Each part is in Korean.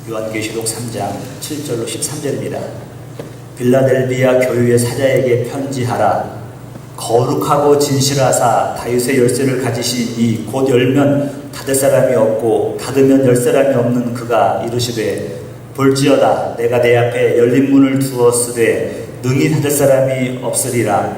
요한계시록 3장 7절로 13절입니다. 빌라델비아 교회의 사자에게 편지하라. 거룩하고 진실하사 다윗의 열쇠를 가지신 이 곧 열면 닫을 사람이 없고 닫으면 열 사람이 없는 그가 이르시되 볼지어다 내가 내 앞에 열린 문을 두었으되 능히 닫을 사람이 없으리라.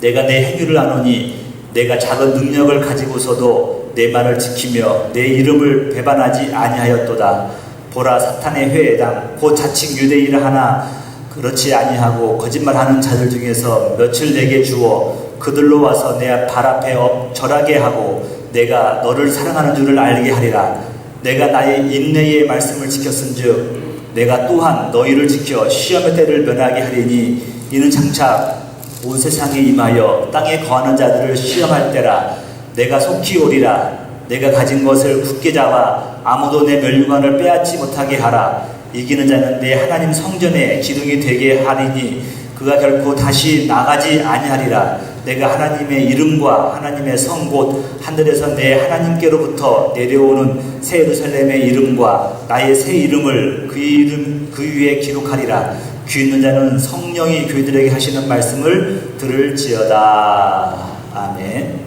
내가 내 행위를 아노니 내가 작은 능력을 가지고서도 내 말을 지키며 내 이름을 배반하지 아니하였도다. 보라 사탄의 회당 곧 자칭 유대인이라 하나 그렇지 아니하고 거짓말하는 자들 중에서 며칠 내게 주어 그들로 와서 내 발 앞에 절하게 하고 내가 너를 사랑하는 줄을 알게 하리라. 내가 나의 인내의 말씀을 지켰은즉 내가 또한 너희를 지켜 시험의 때를 면하게 하리니 이는 장차 온 세상에 임하여 땅에 거하는 자들을 시험할 때라. 내가 속히 오리라. 내가 가진 것을 굳게 잡아 아무도 내 멸류관을 빼앗지 못하게 하라. 이기는 자는 내 하나님 성전에 기둥이 되게 하리니 그가 결코 다시 나가지 아니하리라. 내가 하나님의 이름과 하나님의 성 곧 하늘에서 내 하나님께로부터 내려오는 새 예루살렘의 이름과 나의 새 이름을 그 위에 기록하리라. 귀 있는 자는 성령이 교회들에게 하시는 말씀을 들을지어다. 아멘.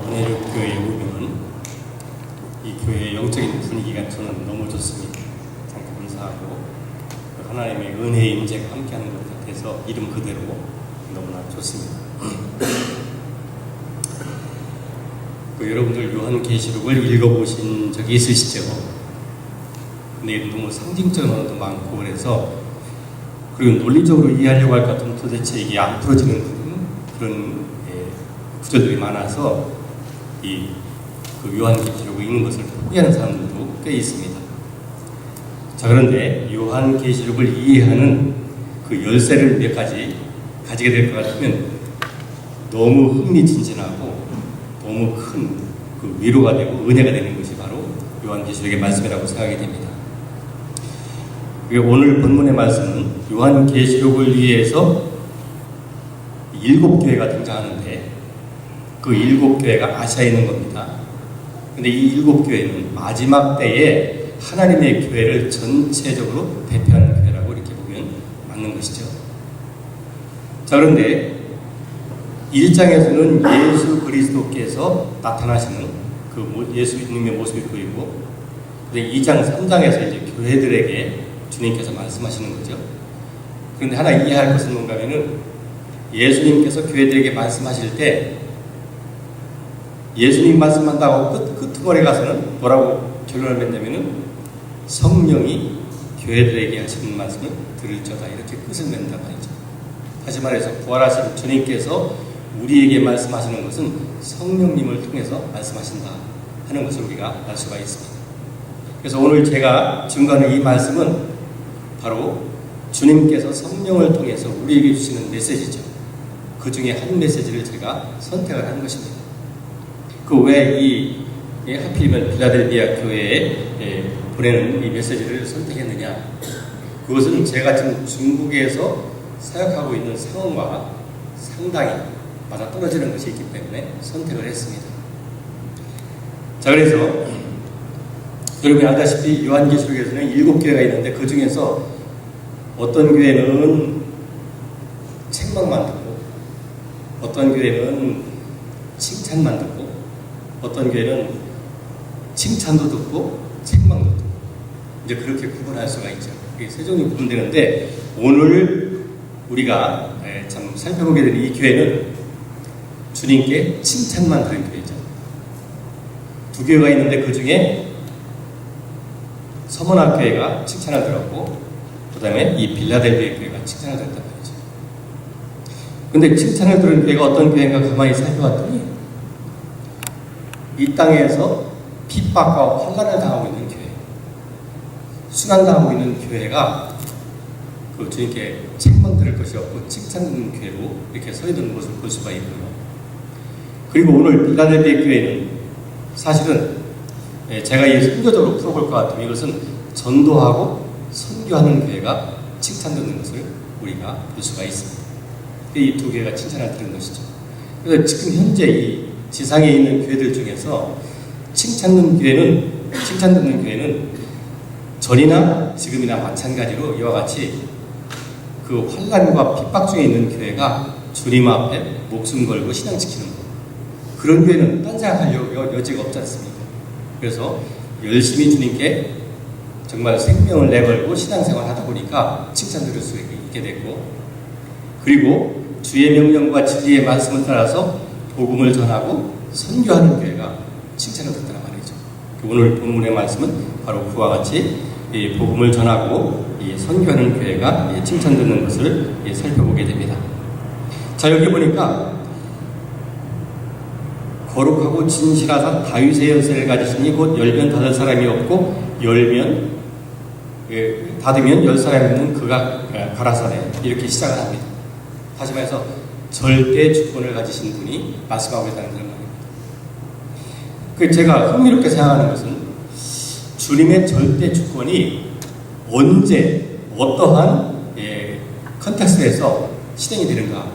은혜를 교회에 오면 이 교회의 영적인 분위기가 저는 너무 좋습니다. 참 감사하고 하나님의 은혜의 임재가 함께하는 것 같아서 이름 그대로 너무나 좋습니다. 여러분들 요한계시록을 읽어보신 적이 있으시죠? 근데 너무 상징적인 언어도 많고 그래서 그리고 논리적으로 이해하려고 할 것 같으면 도대체 이게 안 풀어지는 그런 구절들이 많아서 그 요한계시록을 읽는 것을 포기하는 사람들도 꽤 있습니다. 자, 그런데 요한계시록을 이해하는 그 열쇠를 몇 가지 가지게 될 것 같으면 너무 흥미진진하고 너무 큰 그 위로가 되고 은혜가 되는 것이 바로 요한계시록의 말씀이라고 생각이 됩니다. 오늘 본문의 말씀은 요한계시록을 위해서 7교회가 등장하는데 그 7교회가 아시아에 있는 겁니다. 근데 이 7교회는 마지막 때에 하나님의 교회를 전체적으로 대표하는 교회라고 이렇게 보면 맞는 것이죠. 자, 그런데 1장에서는 예수 그리스도께서 나타나시는 그 예수님의 모습이 보이고 2장, 3장에서 이제 교회들에게 주님께서 말씀하시는 거죠. 그런데 하나 이해할 것은 뭔가 하면은 예수님께서 교회들에게 말씀하실 때 예수님 말씀한다고 끄트머리 가서는 뭐라고 결론을 맺냐면은 성령이 교회들에게 하시는 말씀을 들을저다 이렇게 끝을 맺는단 말이죠. 다시 말해서 부활하신 주님께서 우리에게 말씀하시는 것은 성령님을 통해서 말씀하신다 하는 것을 우리가 알 수가 있습니다. 그래서 오늘 제가 증거하는 이 말씀은 바로 주님께서 성령을 통해서 우리에게 주시는 메시지죠. 그 중에 한 메시지를 제가 선택을 한 것입니다. 그 왜 하필이면 빌라델비아 교회에 보내는 이 메시지를 선택했느냐? 그것은 제가 지금 중국에서 사역하고 있는 상황과 상당히 맞아떨어지는 것이 있기 때문에 선택을 했습니다. 자, 그래서 여러분이 알다시피 요한계시록에서는 7교회가 있는데 그 중에서 어떤 교회는 책망만 듣고 어떤 교회는 칭찬만 듣고 어떤 교회는 칭찬도 듣고 책망도 듣고 이제 그렇게 구분할 수가 있죠. 이게 세 종류 구분되는데 오늘 우리가 참 살펴보게 될 이 교회는 주님께 칭찬만 들은 교회죠. 2교회가 있는데 그 중에 서머나 교회가 칭찬을 들었고 그 다음에 이 빌라델비아 교회가 칭찬을 들었단 말이죠. 근데 칭찬을 들은 교회가 어떤 교회인가 가만히 살펴봤더니 이 땅에서 핍박과 환난을 당하고 있는 교회, 순환당하고 있는 교회가 그 주님께 책망 들을 것이 없고 칭찬 듣는 교회로 이렇게 서 있는 모습을 볼 수가 있고요. 그리고 오늘 빌라델비아 교회는 사실은 제가 이 선교적으로 풀어볼 것 같으면 이것은 전도하고 선교하는 교회가 칭찬 듣는 것을 우리가 볼 수가 있습니다. 이 2교회가 칭찬을 들은 것이죠. 그래서 지금 현재 이 지상에 있는 교회들 중에서 칭찬 듣는 교회는 칭찬 듣는 교회는 전이나 지금이나 마찬가지로 이와 같이 그 환란과 핍박 중에 있는 교회가 주님 앞에 목숨 걸고 신앙 지키는 것. 그런 교회는 딴 생각할 여지가 없지 않습니까? 그래서 열심히 주님께 정말 생명을 내걸고 신앙생활 하다 보니까 칭찬 들을 수 있게 됐고, 그리고 주의 명령과 진리의 말씀을 따라서 복음을 전하고 선교하는 교회가 칭찬을 듣더라 말이죠. 오늘 본문의 말씀은 바로 그와 같이 복음을 전하고 선교하는 교회가 칭찬 듣는 것을 살펴보게 됩니다. 자, 여기 보니까 거룩하고 진실하사 다윗의 열쇠를 가지시니 곧 열면 닫을 사람이 없고 열면 닫으면 열 사람이 있는 그가 가라사대, 이렇게 시작을 합니다. 다시 말해서 절대 주권을 가지신 분이 말씀하고 있다는 그런 말입니다. 제가 흥미롭게 생각하는 것은 주님의 절대 주권이 언제 어떠한 컨텍스트에서 실행이 되는가,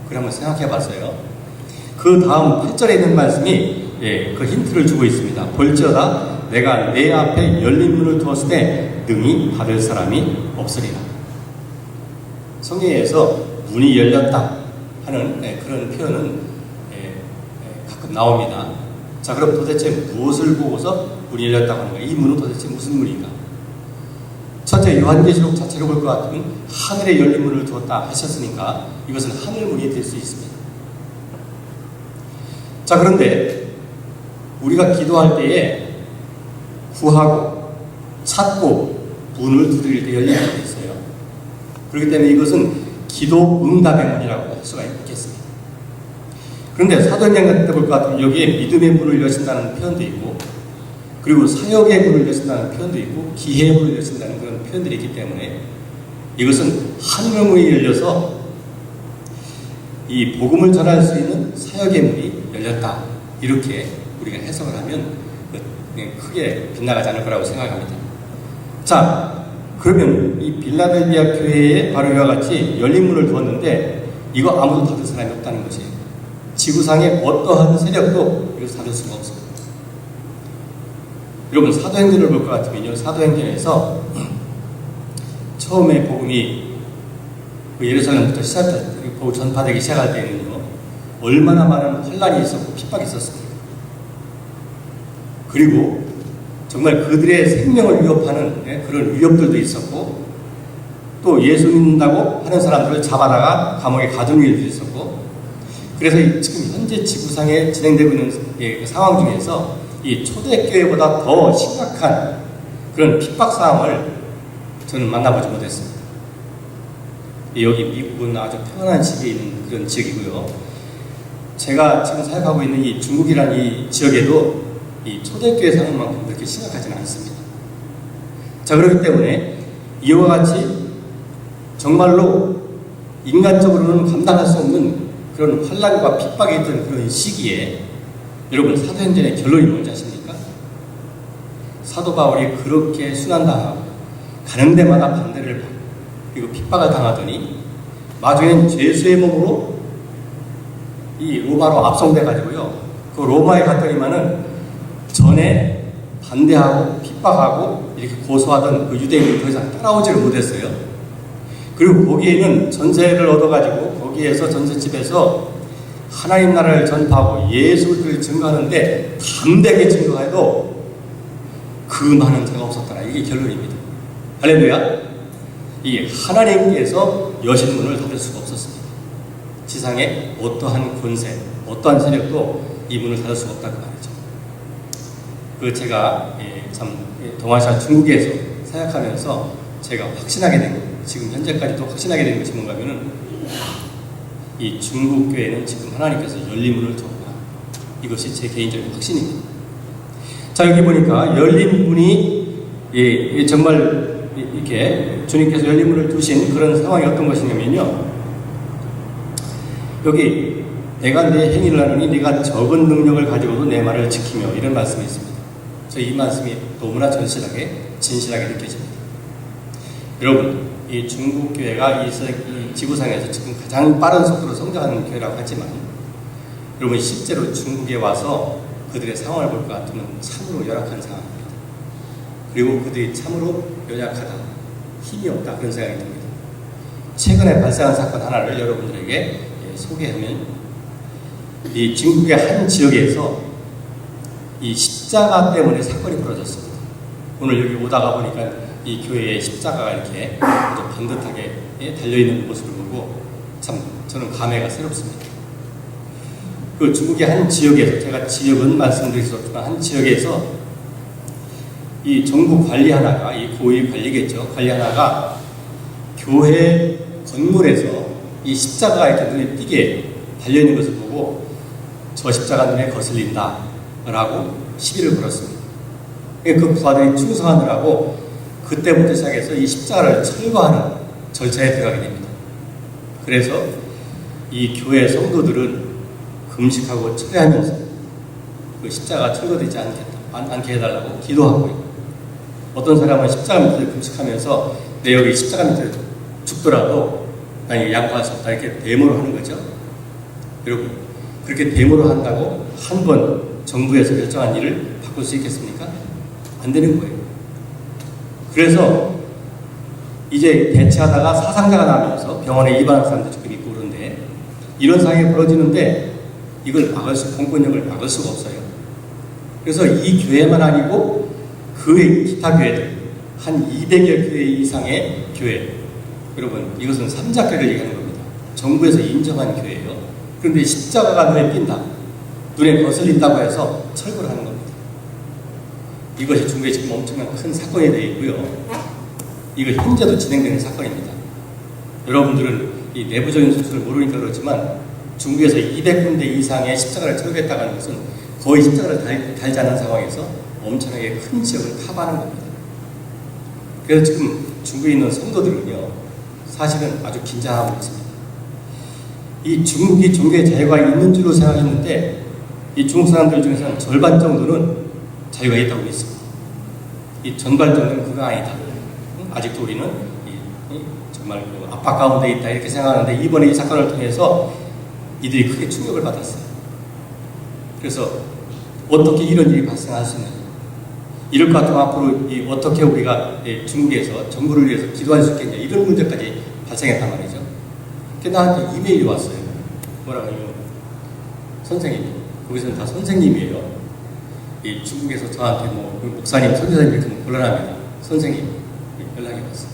그걸 한번 생각해 봤어요. 그 다음 8절에 있는 말씀이 그 힌트를 주고 있습니다. 볼지어다 내가 내 앞에 열린 문을 두었을 때 능히 받을 사람이 없으리라. 성경에서 문이 열렸다 하는 그런 표현은 가끔 나옵니다. 자, 그럼 도대체 무엇을 보고서 문이 열렸다고 하는 거예요? 이 문은 도대체 무슨 문인가? 첫째, 요한계시록 자체로 볼 것 같으면 하늘에 열린 문을 두었다 하셨으니까 이것은 하늘문이 될 수 있습니다. 자, 그런데 우리가 기도할 때에 구하고 찾고 문을 두드릴 때 열리는 게 있어요. 그렇기 때문에 이것은 기도 응답의 문이라고 할 수가 있겠습니다. 그런데 사도행전 같은 데 볼 것 같으면 여기에 믿음의 문을 여신다는 표현도 있고, 그리고 사역의 문을 여신다는 표현도 있고, 기회의 문을 여신다는 그런 표현들이 있기 때문에 이것은 하늘의 문이 열려서 이 복음을 전할 수 있는 사역의 문이 열렸다, 이렇게 우리가 해석을 하면 크게 빗나가지 않을 거라고 생각합니다. 자, 그러면 이 빌라델비아 교회에 바로 이와 같이 열린 문을 두었는데 이거 아무도 닫을 사람이 없다는 것이에요. 지구상의 어떠한 세력도 이것을 닫을 수가 없습니다. 여러분, 사도행전을 볼 것 같으면요, 사도행전에서 처음에 복음이 예루살렘부터 복음 전파되기 시작할 때는요, 얼마나 많은 환란이 있었고 핍박이 있었습니까? 그리고 정말 그들의 생명을 위협하는 그런 위협들도 있었고, 또 예수 믿는다고 하는 사람들을 잡아다가 감옥에 가둔 일도 있었고, 그래서 지금 현재 지구상에 진행되고 있는 그 상황 중에서 이 초대교회보다 더 심각한 그런 핍박 상황을 저는 만나보지 못했습니다. 여기 미국은 아주 평안한 지역에 있는 그런 지역이고요. 제가 지금 사역하고 있는 이 중국이라는 이 지역에도 이 초대교회 상황만큼 그렇게 심각하지는 않습니다. 자, 그렇기 때문에 이와 같이 정말로 인간적으로는 감당할 수 없는 그런 환란과 핍박이 있던 그런 시기에 여러분, 사도행전의 결론이 뭔지 아십니까? 사도 바울이 그렇게 순환당하고 가는 데마다 반대를 받고 그리고 핍박을 당하더니 나중에는 죄수의 몸으로 이 로마로 압송돼 가지고요, 그 로마에 갔더니만은 전에 반대하고 핍박하고 이렇게 고소하던 그 유대인이 더 이상 따라오지를 못했어요. 그리고 거기에는 전세를 얻어가지고 거기에서 전세집에서 하나님 나라를 전파하고 예수를 증거하는데 담대하게 증거해도 그 많은 자가 없었더라. 이게 결론입니다. 할렐루야. 이 하나님께서 여신 문을 닫을 수가 없었습니다. 지상에 어떠한 권세, 어떠한 세력도 이 문을 닫을 수가 없다고 말이죠. 제가 참 동아시아 중국에서 사역하면서 제가 확신하게 된 것, 지금 현재까지도 확신하게 된 것이 뭔가 하면은 이 중국 교회는 지금 하나님께서 열린 문을 두었구나. 이것이 제 개인적인 확신입니다. 자, 여기 보니까 열린 문이 정말 이렇게 주님께서 열린 문을 두신 그런 상황이 어떤 것이냐면요, 여기 내가 내 행위를 하느니 네가 적은 능력을 가지고도 내 말을 지키며, 이런 말씀이 있습니다. 이 말씀이 너무나 진실하게 느껴집니다. 여러분, 이 중국 교회가 이 지구상에서 지금 가장 빠른 속도로 성장하는 교회라고 하지만, 여러분 실제로 중국에 와서 그들의 상황을 볼 것 같으면 참으로 열악한 상황입니다. 그리고 그들이 참으로 연약하다, 힘이 없다 그런 생각이 듭니다. 최근에 발생한 사건 하나를 여러분들에게 소개하면 이 중국의 한 지역에서 이 십자가 때문에 사건이 벌어졌습니다. 오늘 여기 오다가 보니까 이 교회에 십자가가 이렇게 아주 반듯하게 달려있는 모습을 보고 참 저는 감회가 새롭습니다. 그 중국의 한 지역에서, 제가 지역은 말씀드릴 수 없지만 한 지역에서 이 정부 관리 하나가, 이 고위 관리겠죠, 관리 하나가 교회 건물에서 이 십자가가 이렇게 눈에 띄게 달려있는 것을 보고 저 십자가 눈에 거슬린다 라고 시비를 걸었습니다. 그 부하들이 충성하느라고 그때부터 시작해서 이 십자가를 철거하는 절차에 들어가게 됩니다. 그래서 이 교회 성도들은 금식하고 철회하면서 그 십자가 철거되지 않게 해달라고 기도하고요. 어떤 사람은 십자가 밑에서 금식하면서 내 여기 십자가 밑에 죽더라도 난 이거 양보할 수 없다 이렇게 데모를 하는 거죠. 여러분, 그렇게 데모를 한다고 한 번 정부에서 결정한 일을 바꿀 수 있겠습니까? 안 되는 거예요. 그래서 이제 대체하다가 사상자가 나면서 병원에 입원한 사람도 조금 있고 그런데 이런 상황이 벌어지는데 이걸 공권력을 막을 수가 없어요. 그래서 이 교회만 아니고 그 기타 교회들 한 200여 교회 이상의 교회, 여러분 이것은 삼자교를 얘기하는 겁니다. 정부에서 인정한 교회예요. 그런데 십자가가 눈에 띈다, 눈에 거슬린다고 해서 철거를 하는 겁니다. 이것이 중국에 지금 엄청난 큰 사건이 되어 있고요. 이거 현재도 진행되는 사건입니다. 여러분들은 이 내부적인 소식을 모르니까 그렇지만 중국에서 200군데 이상의 십자가를 철거했다고 하는 것은 거의 십자가를 달지 않은 상황에서 엄청나게 큰 지역을 커버하는 겁니다. 그래서 지금 중국에 있는 성도들은요, 사실은 아주 긴장하고 있습니다. 이 중국이 종교의 자유가 있는 줄로 생각했는데 이 중국 사람들 중에서는 절반 정도는 자유가 있다고 믿습니다. 이 전반 정도는 그거 아니다. 아직도 우리는 정말 그 압박 가운데 있다 이렇게 생각하는데 이번에 이 사건을 통해서 이들이 크게 충격을 받았어요. 그래서 어떻게 이런 일이 발생할 수 있느냐, 이럴 것 같으면 앞으로 어떻게 우리가 중국에서 정부를 위해서 기도할 수 있겠냐, 이런 문제까지 발생했단 말이죠. 근데 나한테 이메일이 왔어요. 뭐라고 하냐면, 선생님, 거기서는 다 선생님이에요. 이 중국에서 저한테 목사님, 선교사님 이렇게 곤란합니다. 선생님, 연락이 왔어요.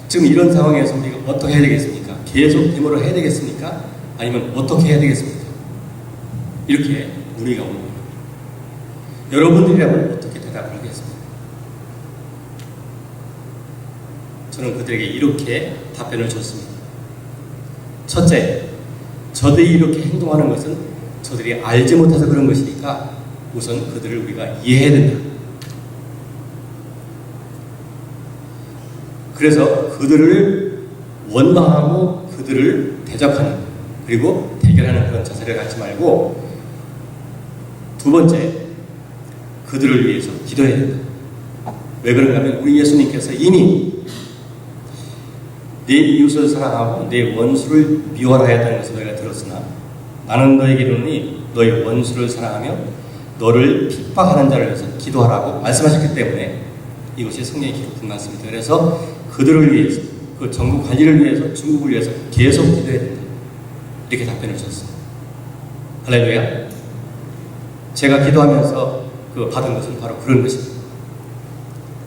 지금 이런 상황에서 우리가 어떻게 해야 되겠습니까? 계속 데모를 해야 되겠습니까? 아니면 어떻게 해야 되겠습니까? 이렇게 문의가 오는 거예요. 여러분들이라면 어떻게 대답하겠습니까? 저는 그들에게 이렇게 답변을 줬습니다. 첫째, 저들이 이렇게 행동하는 것은 저들이 알지 못해서 그런 것이니까 우선 그들을 우리가 이해해야 된다. 그래서 그들을 원망하고 그들을 대적하는, 그리고 대결하는 그런 자세를 갖지 말고, 두 번째, 그들을 위해서 기도해야 된다. 왜 그런가 하면 우리 예수님께서 이미 내 이웃을 사랑하고 내 원수를 미워하라 했다는 것을 너희가 들었으나 나는 너에게 이르노니 너희 원수를 사랑하며 너를 핍박하는 자를 위해서 기도하라고 말씀하셨기 때문에 이것이 성경에 기록된 말씀입니다. 그래서 그들을 위해서, 그 정부 관리를 위해서, 중국을 위해서 계속 기도해야 된다. 이렇게 답변을 주셨습니다. 할렐루야. 제가 기도하면서 그 받은 것은 바로 그런 것입니다.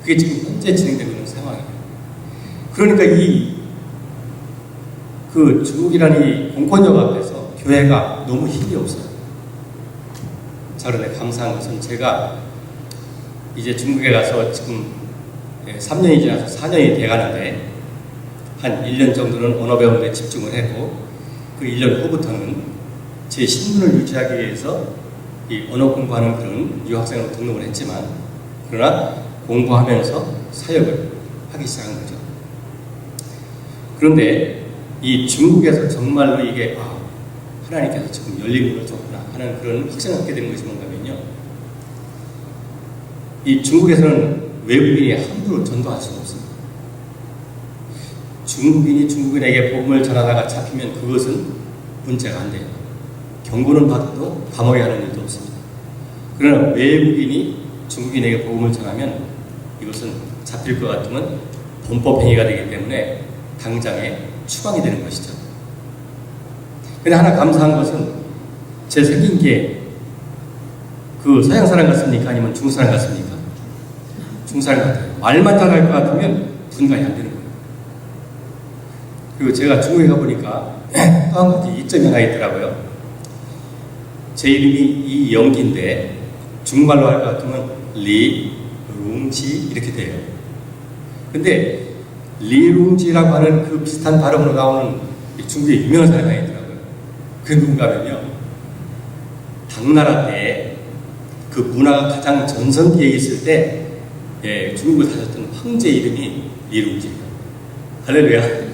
그게 지금 현재 진행되고 있는 상황이에요. 그러니까 그 중국이라는 이 공권력 앞에서 교회가 너무 힘이 없어요. 자, 그런데 감사한 것은 제가 이제 중국에 가서 지금 3년이 지나서 4년이 돼가는데 한 1년 정도는 언어 배우는 데 집중을 했고 그 1년 후부터는 제 신분을 유지하기 위해서 이 언어 공부하는 그런 유학생으로 등록을 했지만 그러나 공부하면서 사역을 하기 시작한 거죠. 그런데 이 중국에서 정말로 이게 하나님께서 지금 열린 문을 줬구나 하는 그런 확신을 갖게 되는 것이 뭔가면요, 이 중국에서는 외국인이 함부로 전도할 수가 없습니다. 중국인이 중국인에게 복음을 전하다가 잡히면 그것은 문제가 안 돼요. 경고는 받아도 감옥에 가는 일도 없습니다. 그러나 외국인이 중국인에게 복음을 전하면 이것은 잡힐 것 같으면 범법행위가 되기 때문에 당장에 추방이 되는 것이죠. 근데 하나 감사한 것은 제 생긴 게 그 서양 사람 같습니까? 아니면 중국 사람 같습니까? 중국 사람 같아요. 말만 잘할 것 같으면 분간이 안 되는 거예요. 그리고 제가 중국에 가보니까 또 한 가지 이점이 하나 있더라고요. 제 이름이 이영기인데 중국말로 할 것 같으면 리룽지 이렇게 돼요. 근데 리룽지라고 하는 그 비슷한 발음으로 나오는 중국의 유명한 사람이 있더라고요. 그게 누군가 하면요, 당나라 때 그 문화가 가장 전성기에 있을 때 중국을 사셨던 황제 이름이 리룽지예요. 할렐루야.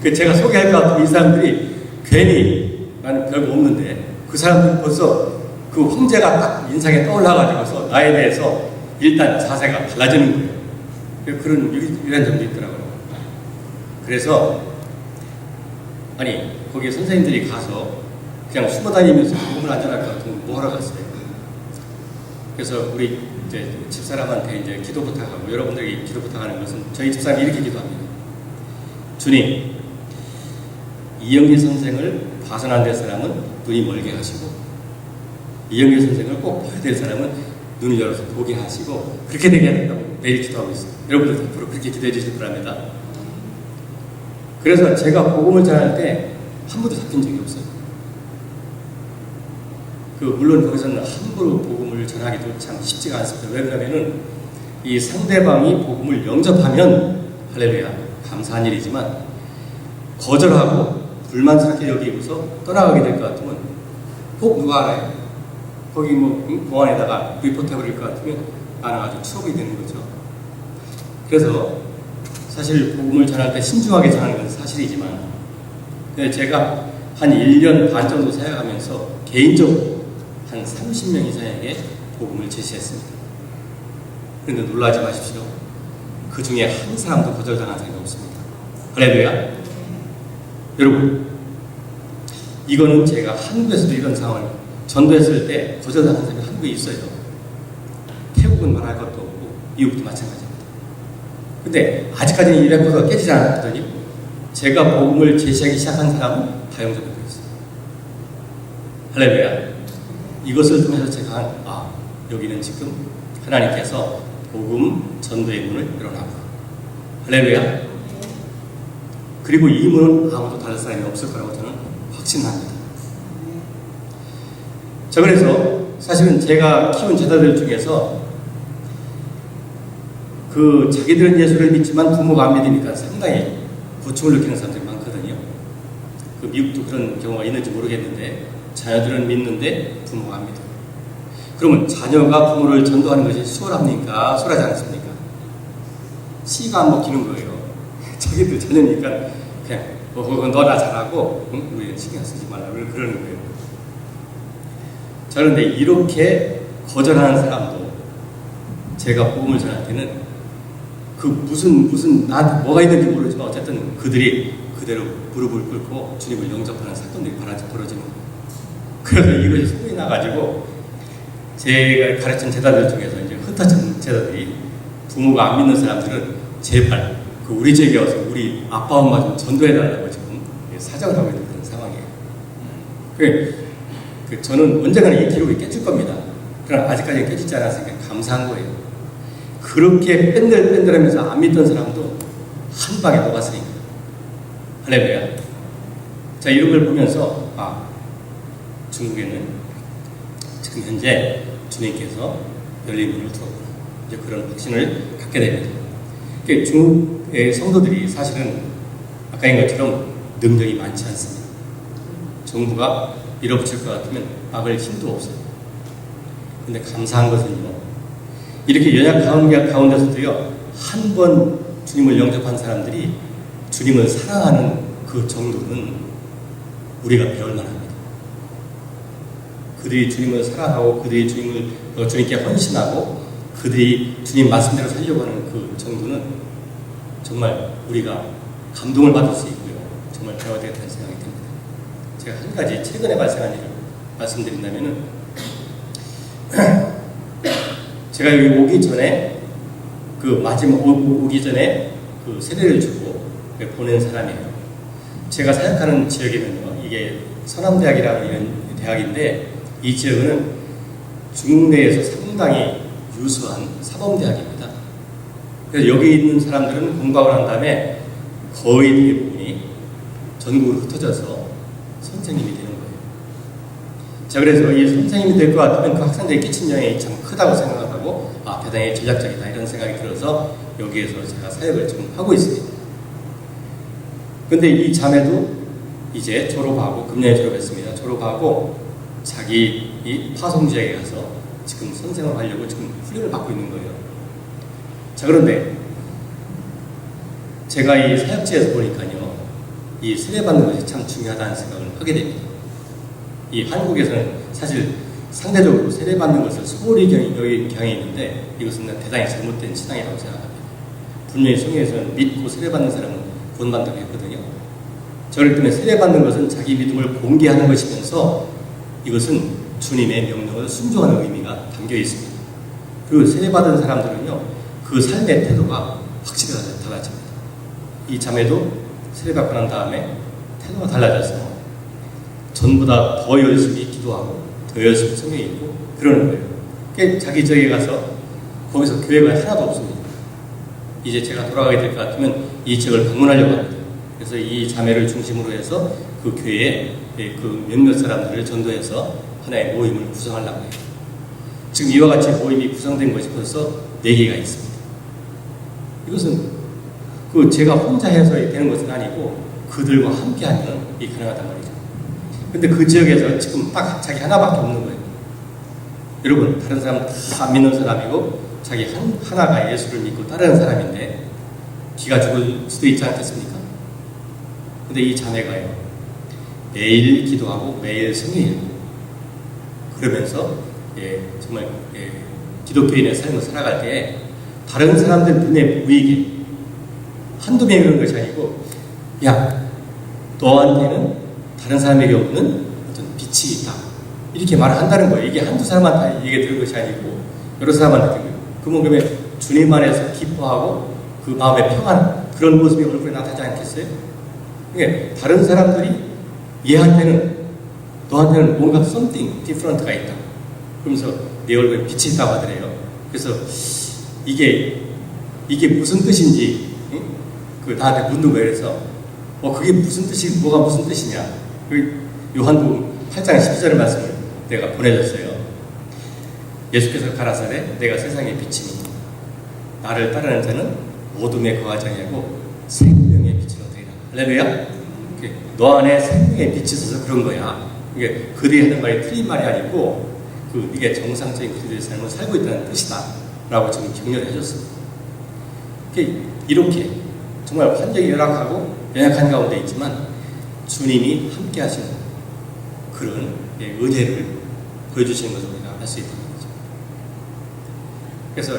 그 제가 소개할 것 같은 이 사람들이 괜히 나는 별거 없는데 그 사람들은 벌써 그 황제가 딱 인상에 떠올라가지고서 나에 대해서 일단 자세가 달라지는 거예요. 그런 이런 점도 있더라고요. 그래서 아니 거기 선생님들이 가서 그냥 숨어 다니면서 복음을 안 전할 것 같으면 뭐 하러 갔어요? 그래서 우리 이제 집사람한테 이제 기도 부탁하고, 여러분들이 기도 부탁하는 것은 저희 집사람이 이렇게 기도합니다. 주님, 이영기 선생을 봐선 안 될 사람은 눈이 멀게 하시고, 이영기 선생을 꼭 봐야 될 사람은 눈을 열어서 보게 하시고, 그렇게 되게 한다고 매일 기도하고 있어요. 여러분들 앞으로 그렇게 기도해 주실 거랍니다. 그래서 제가 복음을 전할 때 한 번도 잡힌 적이 없어요. 물론 거기서는 함부로 복음을 전하기도 참 쉽지가 않습니다. 왜 그러냐면은 이 상대방이 복음을 영접하면 할렐루야 감사한 일이지만, 거절하고 불만스럽게 여기고서 떠나가게 될 것 같으면 꼭 누가 알아요? 거기 공안에다가 리포트 해버릴 것 같으면 나는 아주 추억이 되는 거죠. 그래서 사실 복음을 전할 때 신중하게 전하는 건 사실이지만, 제가 한 1년 반 정도 사역하면서 개인적으로 한 30명 이상에게 복음을 제시했습니다. 그런데 놀라지 마십시오. 그 중에 한 사람도 거절당한 사람이 없습니다. 할렐루야. 여러분, 이거는 제가 한국에서도 이런 상황을 전도했을 때 거절당한 사람이 한국에 있어요. 태국은 말할 것도 없고 미국도 마찬가지입니다. 근데 아직까지는 200%가 깨지지 않았더니 제가 복음을 제시하기 시작한 사람은 다 영접이 되었어요. 할렐루야. 이것을 통해서 제가 여기는 지금 하나님께서 복음 전도의 문을 열어놨구나. 할렐루야. 그리고 이 문은 아무도 다른 사람이 없을 거라고 저는 확신합니다. 자, 그래서 사실은 제가 키운 제자들 중에서 자기들은 예수를 믿지만 부모가 안 믿으니까 상당히 고충을 느끼는 사람들이 많거든요. 미국도 그런 경우가 있는지 모르겠는데, 자녀들은 믿는데 부모가 안 믿어요. 그러면 자녀가 부모를 전도하는 것이 수월합니까? 수월하지 않습니까? 씨가 안 먹히는 거예요. 자기들 자녀니까 그냥 너나 잘하고 우리는 신경 쓰지 말라 그러는 거예요. 자, 그런데 이렇게 거절하는 사람도 제가 복음을 전할 때는 무슨 나한테 뭐가 있는지 모르지만 어쨌든 그들이 그대로 무릎을 꿇고 주님을 영접하는 사건들이 벌어지는 거예요. 그래서 이것이 소문이 나가지고 제가 가르친 제자들 중에서 이제 흩어진 제자들이 부모가 안 믿는 사람들은 제발 우리 집에 와서 우리 아빠 엄마 좀 전도해달라고 지금 사정을 하고 있는 그런 상황이에요. 저는 언젠가는 이 기록이 깨질 겁니다. 그러나 아직까지 깨지지 않았으니까 감사한 거예요. 그렇게 뺀들뺀들하면서 안 믿던 사람도 한 방에 녹았으니까. 할렐루야. 자, 이런 걸 보면서 중국에는 지금 현재 주님께서 열린 문을 두었구나, 이제 그런 확신을 갖게 됩니다. 중국의 성도들이 사실은 아까 인 것처럼 능력이 많지 않습니다. 정부가 밀어붙일 것 같으면 막을 힘도 없어요. 근데 감사한 것은요, 이렇게 연약한 가운데서도요, 한 번 주님을 영접한 사람들이 주님을 사랑하는 그 정도는 우리가 배울 만합니다. 그들이 주님을 사랑하고 그들이 주님께 헌신하고 그들이 주님 말씀대로 살려고 하는 그 정도는 정말 우리가 감동을 받을 수 있고요, 정말 배워야 되겠다는 생각이 듭니다. 제가 한 가지 최근에 발생한 일을 말씀드린다면은, 제가 여기 오기 전에 그 마지막 오기 전에 그 세례를 주고 보낸 사람이에요. 제가 사역하는 지역에는요, 이게 서남대학이라는 이런 대학인데 이 지역은 중국 내에서 상당히 유수한 사범대학입니다. 그래서 여기 있는 사람들은 공부하고 난 다음에 거의 대부분이 전국으로 흩어져서 선생님이 되는 거예요. 자, 그래서 이 선생님이 될 것 같으면 그 학생들이 끼친 영향이 참 크다고 생각하고, 아, 대단히 전략적이다 이런 생각이 들어서 여기에서 제가 사역을 좀 하고 있습니다. 근데 이 자매도 이제 졸업하고, 금년에 졸업했습니다. 졸업하고 자기 이 파송 지역에 가서 지금 선생을 하려고 지금 훈련을 받고 있는 거예요. 자, 그런데 제가 이 사역지에서 보니까요, 이 세례받는 것이 참 중요하다는 생각을 하게 됩니다. 이 한국에서는 사실 상대적으로 세례받는 것을 소홀히 여긴 경향이 있는데 이것은 대단히 잘못된 신앙이라고 생각합니다. 분명히 성경에서는 믿고 세례받는 사람은 구원받는다고 했거든요. 저를 때문에 세례받는 것은 자기 믿음을 공개하는 것이면서 이것은 주님의 명령을 순종하는 의미가 담겨 있습니다. 그리고 세례받은 사람들은요, 그 삶의 태도가 확실히 달라집니다. 이 자매도 세례받고 난 다음에 태도가 달라져서 전보다 더 열심히 기도하고 더 열심히 성경 읽고 그러는 거예요. 그러니까 자기 지역에 가서 거기서 교회가 하나도 없습니다. 이제 제가 돌아가게 될 것 같으면 이 지역을 방문하려고 합니다. 그래서 이 자매를 중심으로 해서 그 교회에 그 몇몇 사람들을 전도해서 하나의 모임을 구성하려고 해요. 지금 이와 같이 모임이 구성된 것이 벌써 4개가 있습니다. 이것은 그 제가 혼자 해서 되는 것은 아니고 그들과 함께 하면 이 가능하단 말이죠. 근데 그 지역에서 지금 딱 자기 하나밖에 없는 거예요. 여러분, 다른 사람 다 믿는 사람이고 자기 하나가 예수를 믿고 따르는 사람인데 기가 죽을 수도 있지 않겠습니까? 근데 이 자매가요, 매일 기도하고 매일 성경 읽고 그러면서 정말 기독교인의 삶을 살아갈 때 다른 사람들 눈에 보이게 한두 명이 그런 것이 아니고, 야, 너한테는 다른 사람에게 없는 어떤 빛이 있다, 이렇게 말을 한다는 거예요. 이게 한두 사람한테 얘기 들은 것이 아니고 여러 사람한테 들은 거예요. 그러면 주님 안에서 기뻐하고 그 마음의 평안, 그런 모습이 얼굴에 나타나지 않겠어요? 그러니까 다른 사람들이 얘한테는, 너한테는 뭔가 something different가 있다, 그러면서 내 얼굴에 빛이 있다고 하더래요. 그래서 이게 무슨 뜻인지 그 나한테 묻는 거예요. 그래서 그게 무슨 뜻이, 뭐가 무슨 뜻이냐, 그 요한복음 8장 12절 말씀을 내가 보내줬어요. 예수께서 가라사대 내가 세상의 빛이니 나를 따르는 자는 어둠에 거하지 아니하고 생명의 빛을 얻으리라. 할렐루야. 너 안에 생명의 빛이 있어서 그런 거야. 이게 그들이 하는 말이 틀린 말이 아니고 이게 정상적인 그들의 삶을 살고 있다는 뜻이다 라고 지금 격려를 해줬습니다. 이렇게 정말 환경이 열악하고 연약한 가운데 있지만 주님이 함께 하시는 그런 은혜를 보여주시는 것을 우리가 할 수 있다는 거죠. 그래서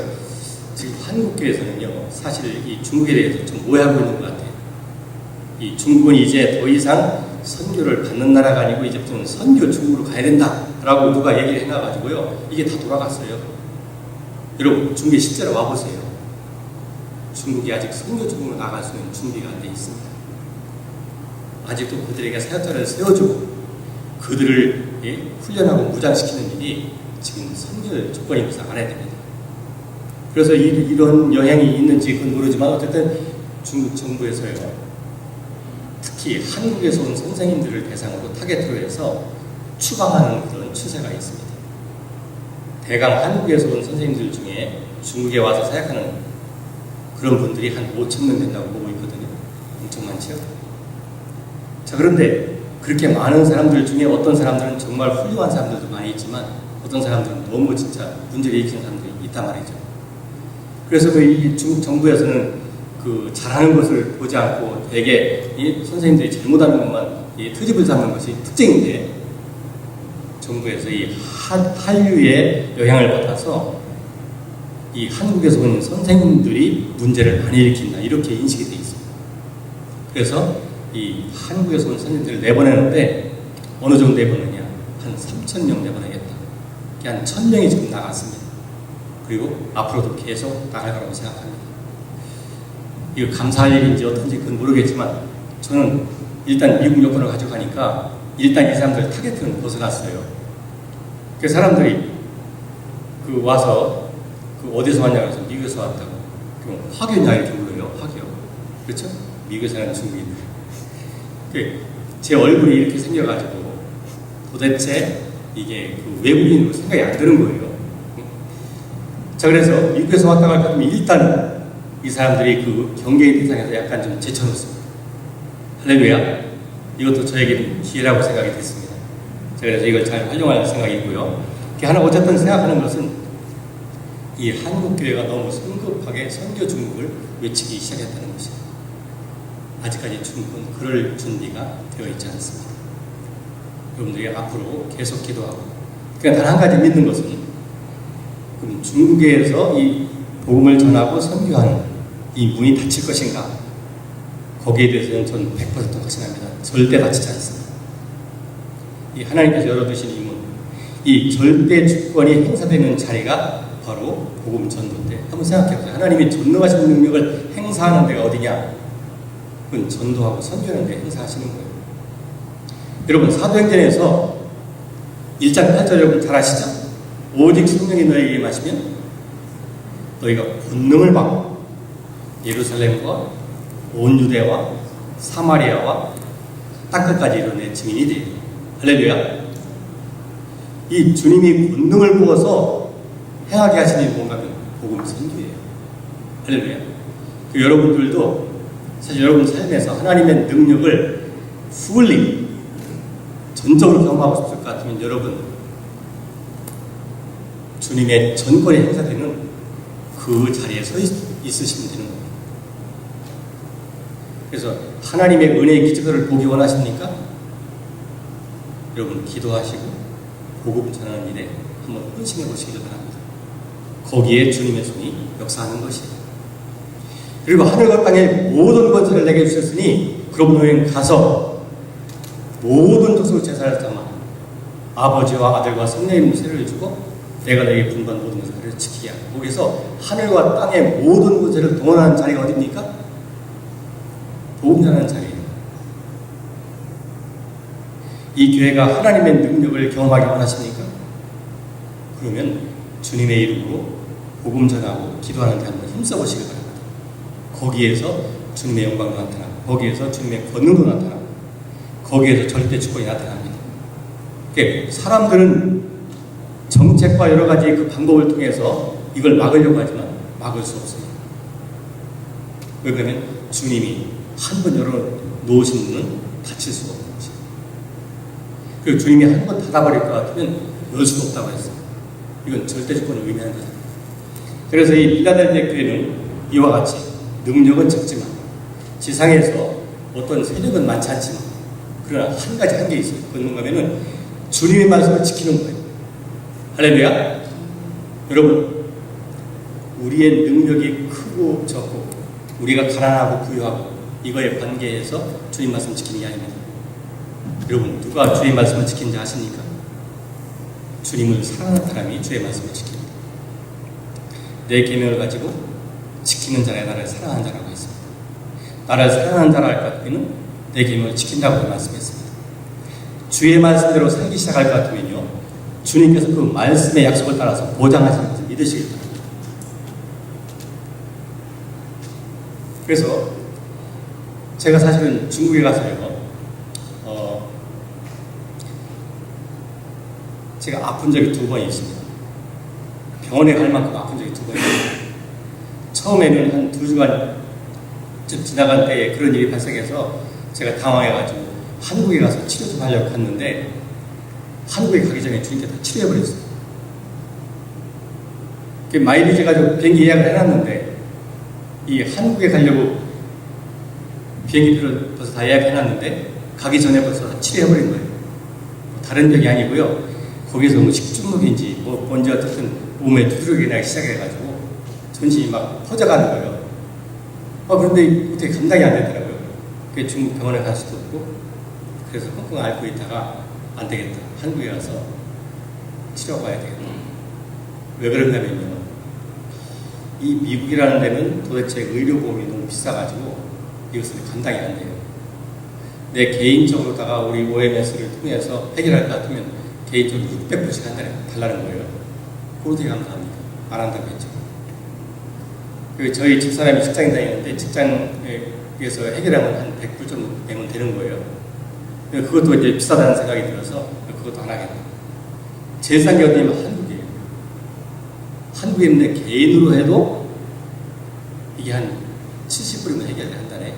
지금 한국교회에서는요, 사실 이 중국에 대해서 좀 오해하고 있는 것 같아요. 이 중국은 이제 더 이상 선교를 받는 나라가 아니고 이제부터는 선교 중국으로 가야 된다라고 누가 얘기를 해놔가지고요, 이게 다 돌아갔어요. 여러분, 중국에 실제로 와보세요. 중국이 아직 선교 중국으로 나갈 수 있는 준비가 안 돼 있습니다. 아직도 그들에게 사역자를 세워주고 그들을 훈련하고 무장시키는 일이 지금 선교 조건이면서 안 해야 됩니다. 그래서 이런 영향이 있는지 그건 모르지만 어쨌든 중국 정부에서요, 특히 한국에서 온 선생님들을 대상으로 타겟으로 해서 추방하는 그런 추세가 있습니다. 대강 한국에서 온 선생님들 중에 중국에 와서 사역하는 그런 분들이 한 5,000명 된다고 보고 있거든요. 엄청 많죠? 자, 그런데 그렇게 많은 사람들 중에 어떤 사람들은 정말 훌륭한 사람들도 많이 있지만 어떤 사람들은 너무 진짜 문제를 일으키는 사람들이 있단 말이죠. 그래서 이 중국 정부에서는 그 잘하는 것을 보지 않고 대개 이 선생님들이 잘못하는 것만 트집을 잡는 것이 특징인데, 정부에서 이 한류의 영향을 받아서 이 한국에서 온 선생님들이 문제를 많이 일으킨다, 이렇게 인식이 되어 있습니다. 그래서 이 한국에서 온 선생님들을 내보내는데 어느 정도 내보내냐, 한 3,000명 내보내겠다. 한 1,000명이 지금 나갔습니다. 그리고 앞으로도 계속 나갈 거라고 생각합니다. 이거 감사할 일인지 어떤지 그건 모르겠지만 저는 일단 미국 여권을 가지고 가니까 일단 이 사람들 타겟은 벗어났어요. 그 사람들이 그 와서 그 어디서 왔냐고 해서 미국에서 왔다고. 그럼 화교냐 이렇게 불러요. 화교. 그렇죠? 미국에 사는 중국인들. 제 얼굴이 이렇게 생겨가지고 도대체 이게 그 외국인으로 생각이 안 드는 거예요. 자, 그래서 미국에서 왔다고 할 거면 일단 이 사람들이 그 경계인 대상에서 약간 좀 제쳐놓습니다. 할렐루야. 이것도 저에게는 기회라고 생각이 됐습니다. 그래서 이걸 잘 활용할 생각이고요. 하나 어쨌든 생각하는 것은 이 한국교회가 너무 성급하게 선교 중국을 외치기 시작했다는 것입니다. 아직까지 중국은 그럴 준비가 되어 있지 않습니다. 여러분들이 앞으로 계속 기도하고, 그러니까 단 한 가지 믿는 것은 그럼 중국에서 이 복음을 전하고 선교하는 이 문이 닫힐 것인가? 거기에 대해서는 저는 100% 확신합니다. 절대 닫히지 않습니다. 이 하나님께서 열어두신 이 문, 이 절대 주권이 행사되는 자리가 바로 복음 전도인데, 한번 생각해보세요. 하나님이 전능하신 능력을 행사하는 데가 어디냐? 그건 전도하고 선교하는 데 행사하시는 거예요. 여러분, 사도행전에서 1장 8절 여러분 잘 아시죠? 오직 성령이 너에게 임하시면 너희가 권능을 받고 예루살렘과 온 유대와 사마리아와 땅끝까지 이룬 내 증인이 돼요. 할렐루야. 이 주님이 권능을 부어서 행하게 하시는 게 뭔가 하면 복음 선교예요. 할렐루야. 그 여러분들도 사실 여러분 삶에서 하나님의 능력을 fully 전적으로 경험하고 싶을 것 같으면 여러분 주님의 전권이 행사되는 그 자리에 서 있으시면 되는 겁니다. 그래서 하나님의 은혜의 기적을 보기 원하십니까? 여러분 기도하시고 복음 전하는 일에 한번 헌신해 보시기를 바랍니다. 거기에 주님의 손이 역사하는 것이에요. 그리고 하늘과 땅의 모든 권세를 내게 주셨으니 그럼 너희는 가서 모든 족속 제사를 삼아 아버지와 아들과 성령의 세를 주고 내가 너에게 분부한 모든 것을 지키게 하고, 거기서 하늘과 땅의 모든 권세를 동원하는 자리가 어디입니까? 복음 전하는 자리예요. 이 교회가 하나님의 능력을 경험하기 원하십니까? 그러면 주님의 이름으로 복음 전하고 기도하는 데 한번 힘써보시기 바랍니다. 거기에서 주님의 영광도 나타나고, 거기에서 주님의 권능도 나타나고, 거기에서 절대 주권이 나타납니다. 그러니까 사람들은 정책과 여러 가지 그 방법을 통해서 이걸 막으려고 하지만 막을 수 없습니다. 왜 그러면 주님이 한 번 열어놓으신 문은 닫힐 수가 없는 거죠. 그리고 주님이 한 번 닫아버릴 것 같으면 열 수도 없다고 했어요. 이건 절대 주권을 의미하는 거죠. 그래서 이 빌라델비아 교회는 이와 같이 능력은 적지만 지상에서 어떤 세력은 많지 않지만 그러나 한 가지 한계 있어요. 그건 뭔가 하면은 주님의 말씀을 지키는 거예요. 할렐루야. 여러분, 우리의 능력이 크고 적고 우리가 가난하고 부유하고 이거에 관계해서 주님 말씀 지키는 게 아닙니다. 여러분, 누가 주의 말씀을 지키는지 아십니까? 주님을 사랑하는 사람이 주의 말씀을 지킵니다. 내 계명을 가지고 지키는 자의 나를 사랑하는 자라고 했습니다. 나를 사랑하는 자라 할 것 같으면 내 계명을 지킨다고 말씀했습니다. 주의 말씀대로 살기 시작할 것 같으면요, 주님께서 그 말씀의 약속을 따라서 보장하시는 것을 믿으시기 바랍니다. 그래서 제가 사실은 중국에 가서요, 제가 아픈 적이 2번 있습니다. 병원에 갈 만큼 아픈 적이 2번 있습니다. 처음에는 한 2주간 지나간 때에 그런 일이 발생해서 제가 당황해가지고 한국에 가서 치료 좀 하려고 갔는데 한국에 가기 전에 주님께 다 치료해버렸어요. 마일리지 가지고 비행기 예약을 해놨는데 이 한국에 가려고 비행기표를 벌써 다 예약해놨는데 가기 전에 벌써 다 치료해버린 거예요. 다른 병이 아니고요. 거기서 뭐 식중독인지 뭔지 어쨌든 몸에 두드러기 나기 시작해가지고 전신이 막 퍼져가는 거예요. 그런데 어떻게 감당이 안 되더라고요. 그게 중국 병원에 갈 수도 없고 그래서 끙끙 앓고 있다가 안 되겠다. 한국에 가서 치료받아야 되겠다. 왜 그러냐면요. 이 미국이라는 데는 도대체 의료보험이 너무 비싸가지고 이것을 감당이 안 돼요. 내 개인적으로다가 우리 OMS를 통해서 해결할 것 같으면 개인적으로 600불씩 한 달에 달라는 거예요. 그거 어떻게 감당합니까? 안 한다고 했죠. 저희 집사람이 직장에 다니는데 직장에서 해결하면 한 100불 정도 내면 되는 거예요. 그것도 이제 비싸다는 생각이 들어서 그것도 안 하겠다. 제일 싼 게 어디냐면 한국이에요. 한국에 있는데 개인으로 해도 이게 한 70불이면 해결이 한 달에.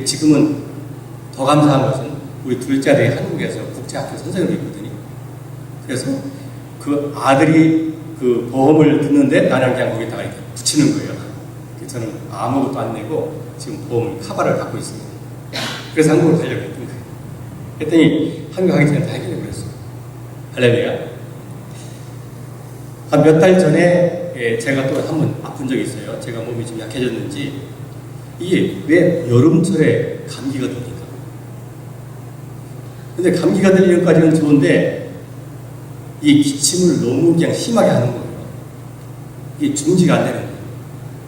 지금은 더 감사한 것은 우리 둘째 아들이 한국에서 국제학교 선생님이 있거든요. 그래서 그 아들이 그 보험을 듣는데 나는 그냥 거기다가 이렇게 붙이는 거예요. 그래서 저는 아무것도 안 내고 지금 보험 카바를 갖고 있습니다. 그래서 한국으로 가려고 했던 거예요. 그랬더니 한국 가기 전에 다 해결해 버렸어요. 할렐루야. 한 몇 달 전에 제가 또 한 번 아픈 적이 있어요. 제가 몸이 좀 약해졌는지 이게 왜 여름철에 감기가 드니까. 근데 감기가 들리기까지는 좋은데 이 기침을 너무 그냥 심하게 하는 거예요. 이게 중지가 안 되는 거예요.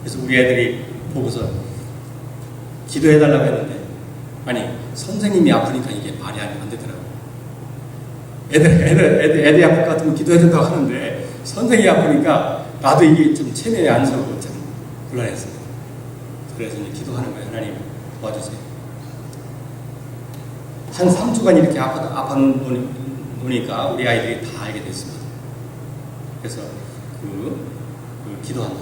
그래서 우리 애들이 보고서 기도해달라고 했는데 아니 선생님이 아프니까 이게 말이 안 되더라고요. 애들이 아플 것 같으면 기도해준다고 하는데 선생님이 아프니까 나도 이게 좀 체면에 안 서고 참 곤란했어요. 그래서 이제 기도하는 거예요. 하나님 도와주세요. 한 3주간 이렇게 아파놓으니까 우리 아이들이 다 알게 됐습니다. 그래서 기도한다.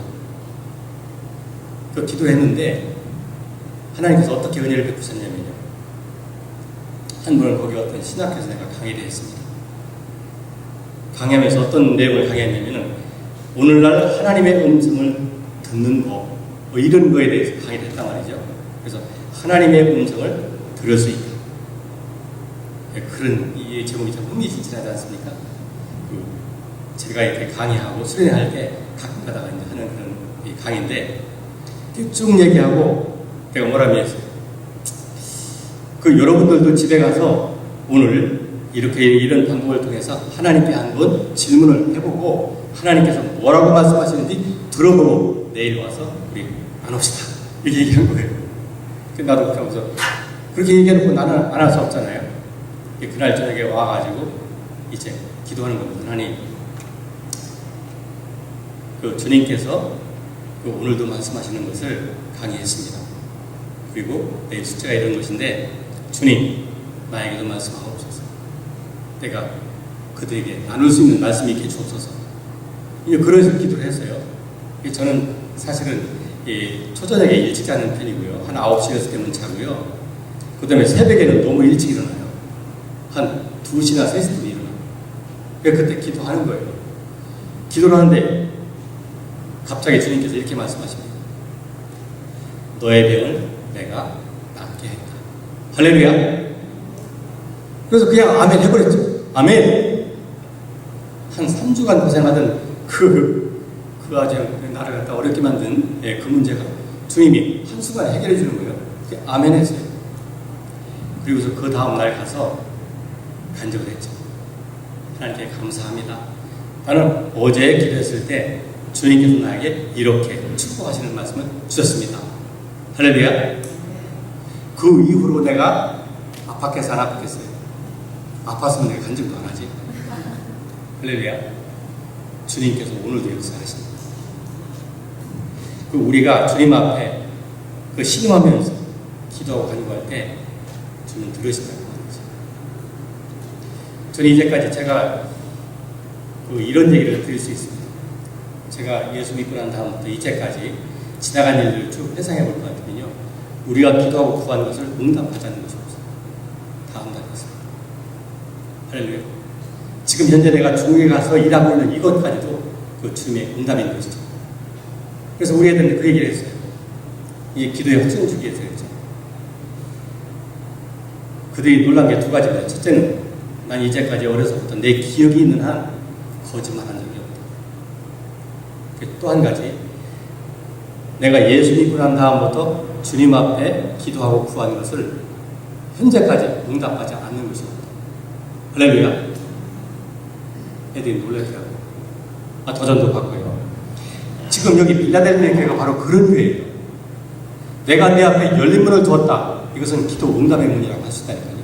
그 기도했는데 하나님께서 어떻게 은혜를 베푸셨냐면요. 한 번은 거기 어떤 신학교에서 내가 강의를 했습니다. 강의하면서 어떤 내용을 강의했냐면은 오늘날 하나님의 음성을 듣는 법, 뭐 이런 거에 대해서 강의를 했단 말이죠. 그래서 하나님의 음성을 들을 수 있다. 그런 이 제목이 참 흥미진진하지 않습니까? 제가 이렇게 강의하고 수련할 때 가끔 가다가 이제 하는 그런 강의인데 쭉 얘기하고 내가 뭐라고 했어요. 여러분들도 집에 가서 오늘 이렇게 이런 방법을 통해서 하나님께 한번 질문을 해보고 하나님께서 뭐라고 말씀하시는지 들어보고 내일 와서 우리 나눕시다. 이렇게 얘기한 거예요. 나도 그러면서 그렇게 얘기해놓고 나는 안 할 수 없잖아요. 그날 저녁에 와가지고 이제 기도하는 겁니다. 하나님, 주님께서 오늘도 말씀하시는 것을 강의했습니다. 그리고 내일 숙제가 이런 것인데 주님, 나에게도 말씀하옵소서. 내가 그들에게 나눌 수 있는 말씀이 있게 주옵소서. 그런 식으로 기도를 했어요. 저는 사실은 초저녁에 일찍 자는 편이고요. 한 9시에서 되면 자고요. 그 다음에 새벽에는 너무 일찍 일어나요. 한 2시나 3시쯤 일어나요. 그때 기도하는 거예요. 기도를 하는데 갑자기 주님께서 이렇게 말씀하십니다. 너의 병을 내가 낫게 했다. 할렐루야. 그래서 그냥 아멘 해버렸죠. 아멘. 한 3주간 고생하던 아주 나를 갖다 어렵게 만든 그 문제가 주님이 한순간에 해결해 주는 거예요. 아멘 했어요. 그리고서 그 다음날 가서 간증을 했죠. 하나님께 감사합니다. 나는 어제 기도했을 때 주님께서 나에게 이렇게 축복하시는 말씀을 주셨습니다. 할렐루야. 그 이후로 내가 아팠겠어 안 아팠겠어요? 아팠으면 내가 간증도 안 하지. 할렐루야. 주님께서 오늘도 역사하십니다. 우리가 주님 앞에 신음하면서 기도하고 간구할 때 주님 들으신다는 거죠. 저는 이제까지 제가 이런 얘기를 드릴 수 있습니다. 제가 예수 믿고 난 다음부터 이제까지 지나간 일들을 쭉 회상해 볼 것 같으면요. 우리가 기도하고 구하는 것을 응답하지 않는 것이 없어요. 다 응답했어요. 할렐루야. 지금 현재 내가 중국에 가서 일하고 있는 이것까지도 주님의 응답인 것이죠. 그래서 우리 애들은 그 얘기를 했어요. 이 기도의 확증을 주기 위해서 했죠. 그들이 놀란 게 2가지입니다. 첫째는 난 이제까지 어려서부터 내 기억이 있는 한 거짓말한 적이 없다. 또 한 가지, 내가 예수 믿고 난 다음부터 주님 앞에 기도하고 구하는 것을 현재까지 응답하지 않는 것이 없다. 할렐루야. 애들이 놀라더라고요. 도전도 받고요. 지금 여기 빌라델비아 교회가 바로 그런 교회예요. 내가 내 앞에 열린 문을 두었다. 이것은 기도 응답의 문이라고 할 수 있다니까요.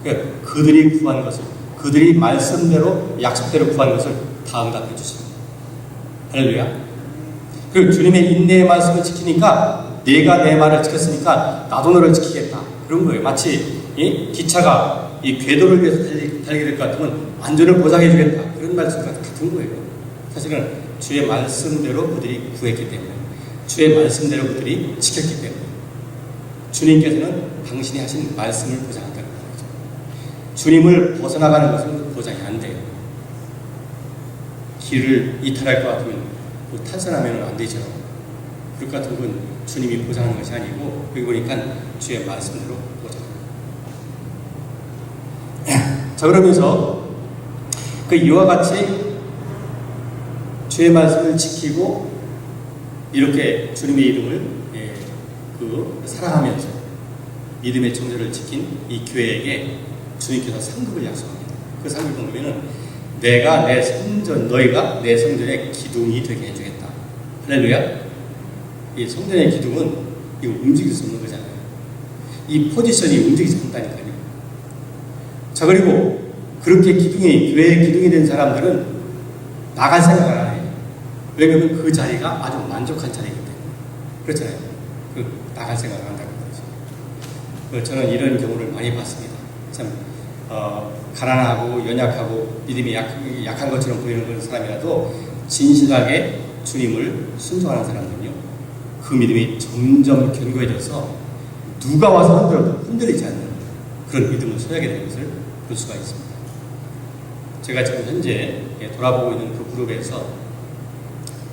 그러니까 그들이 구한 것을, 그들이 말씀대로 약속대로 구한 것을 다 응답해 주십니다. 할렐루야. 그리고 주님의 인내의 말씀을 지키니까 내가 내 말을 지켰으니까 나도 너를 지키겠다. 그런 거예요. 마치 이 기차가 이 궤도를 위해서 달리게 될 것 같으면 안전을 보장해 주겠다. 그런 말씀과 같은 거예요. 사실은 주의 말씀대로 그들이 구했기 때문에, 주의 말씀대로 그들이 지켰기 때문에 주님께서는 당신이 하신 말씀을 보장한다는 거죠. 주님을 벗어나가는 것은 보장이 안 돼요. 길을 이탈할 것 같으면 탈선하면 안 되죠. 그럴 것 같은 건 주님이 보장하는 것이 아니고, 여기 보니까 주의 말씀대로 보장합니다. 자, 그러면서 그 이와 같이 주의 말씀을 지키고 이렇게 주님의 이름을 사랑하면서 믿음의 정절을 지킨 이 교회에게 주님께서 상급을 약속합니다. 그 상급은 뭐냐면 내가 내 성전, 너희가 내 성전의 기둥이 되게 해주겠다. 할렐루야. 이 성전의 기둥은 이거 움직일 수 없는 거잖아요. 이 포지션이 움직이지 않다니까요. 자, 그리고 그렇게 교회의 기둥이 된 사람들은 나갈 생각을 안 해요. 왜냐하면 그 자리가 아주 만족한 자리이기 때문에. 그렇잖아요. 나갈 생각을 한다는 거죠. 저는 이런 경우를 많이 봤습니다. 참 가난하고 연약하고 믿음이 약한 것처럼 보이는 그런 사람이라도 진실하게 주님을 순종하는 사람들은요, 그 믿음이 점점 견고해져서 누가 와서 흔들어도 흔들리지 않는 그런 믿음을 소유하게 되는 것을 볼 수가 있습니다. 제가 지금 현재 돌아보고 있는 그 그룹에서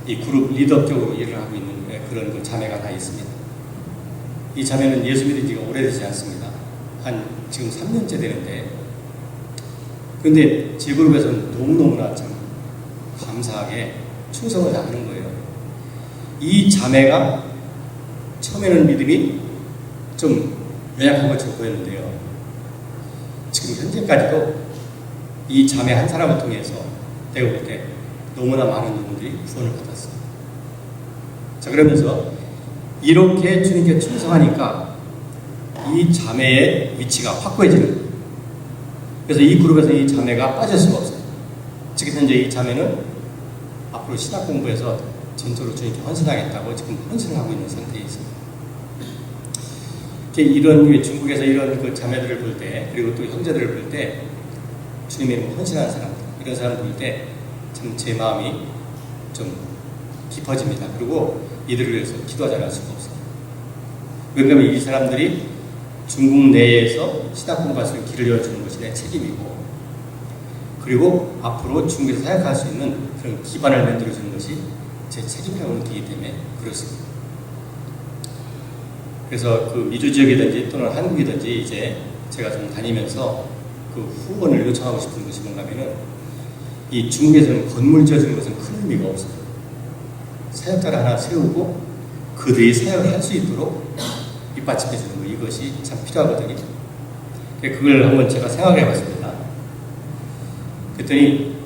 이 그룹 리더격으로 일을 하고 있는 그런 그 자매가 다 있습니다. 이 자매는 예수 믿은 지가 오래되지 않습니다. 한 지금 3년째 되는데, 근데 제 그룹에서는 너무너무나 참 감사하게 충성을 다하는 거예요. 이 자매가 처음에는 믿음이 좀 연약한 것처럼 보였는데요, 지금 현재까지도 이 자매 한 사람을 통해서 내가 볼 때 너무나 많은 분들이 구원을 받았어요. 자, 그러면서 이렇게 주님께 충성하니까 이 자매의 위치가 확고해지는 거예요. 그래서 이 그룹에서 이 자매가 빠질 수가 없어요. 지금 현재 이 자매는 앞으로 신학 공부에서 전적으로 주님께 헌신하겠다고 지금 헌신을 하고 있는 상태에 있습니다. 이런 중국에서 이런 그 자매들을 볼 때, 그리고 또 형제들을 볼 때, 주님의 이름으로 헌신하는 사람들, 이런 사람들 볼 때 참 제 마음이 좀 깊어집니다. 그리고 이들을 위해서 기도하지 않을 수가 없어요. 왜냐하면 이 사람들이 중국 내에서 신학 공부할 수 있는 길을 열어주는 것이 내 책임이고, 그리고 앞으로 중국에서 사역할 수 있는 그런 기반을 만들어주는 것이 제 책임이라고 느끼기 때문에 그렇습니다. 그래서 그 미주 지역이든지 또는 한국이든지 이제 제가 좀 다니면서 그 후원을 요청하고 싶은 것이 뭔가 하면은, 이 중국에서는 건물 지어주는 것은 큰 의미가 없어요. 사역자를 하나 세우고 그들이 사역을 할 수 있도록 밑받침해 주는 거, 이것이 참 필요하거든요. 그걸 한번 제가 생각해 봤습니다. 그랬더니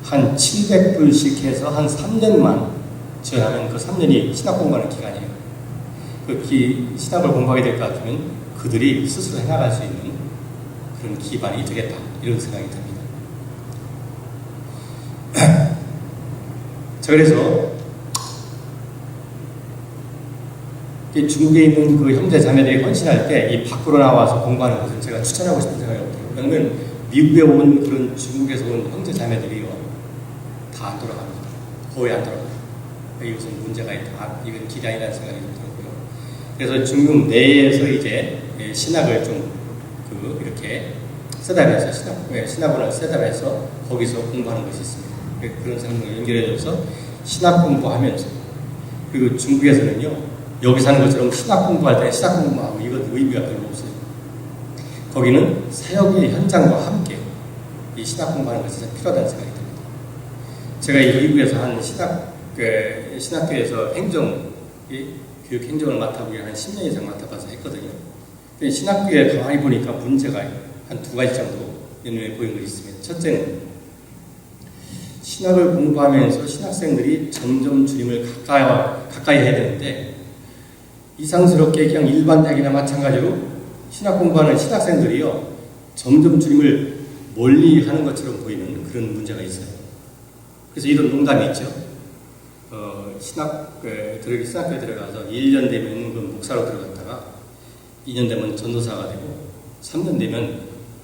한 700불씩 해서 한 3년만 지원하면 그 3년이 신학 공부하는 기간이에요. 그 신학을 공부하게 될 것 같으면 그들이 스스로 해나갈 수 있는 그런 기반이 되겠다, 이런 생각이 듭니다. 자, 그래서 중국에 있는 그 형제 자매들이 헌신할 때 이 밖으로 나와서 공부하는 것을 제가 추천하고 싶은 생각이 없어요. 왜냐하면 미국에 온 그런 중국에서 온 형제 자매들이요, 다 안 돌아갑니다. 거의 안 돌아가요. 이것은 문제가 있다, 이건 길이 아니라는 생각이 들었고요. 그래서 중국 내에서 이제 신학을 좀 이렇게 셋업해서 신학원을 셋업해서 거기서 공부하는 것이 있습니다. 그런 사람들 연결해줘서 신학 공부하면서, 그리고 중국에서는요, 여기 사는 것처럼 신학 공부할 때 신학 공부하고 이건 의미가 별로 없어요. 거기는 사역의 현장과 함께 이 신학 공부하는 것이 필요하다는 생각이 듭니다. 제가 이 미국에서 한 신학교에서 교육 행정을 맡아보기 한 10년 이상 맡아봐서 했거든요. 근데 신학교에 가만히 보니까 문제가 한 두 가지 정도 눈에 보이는 것이 있습니다. 첫째는 신학을 공부하면서 신학생들이 점점 주님을 가까이 해야 되는데 이상스럽게 그냥 일반 대학이나 마찬가지로 신학 공부하는 신학생들이요 점점 주님을 멀리 하는 것처럼 보이는 그런 문제가 있어요. 그래서 이런 농담이 있죠. 신학교에 들어가서 1년 되면 그 목사로 들어갔다가 2년 되면 전도사가 되고 3년 되면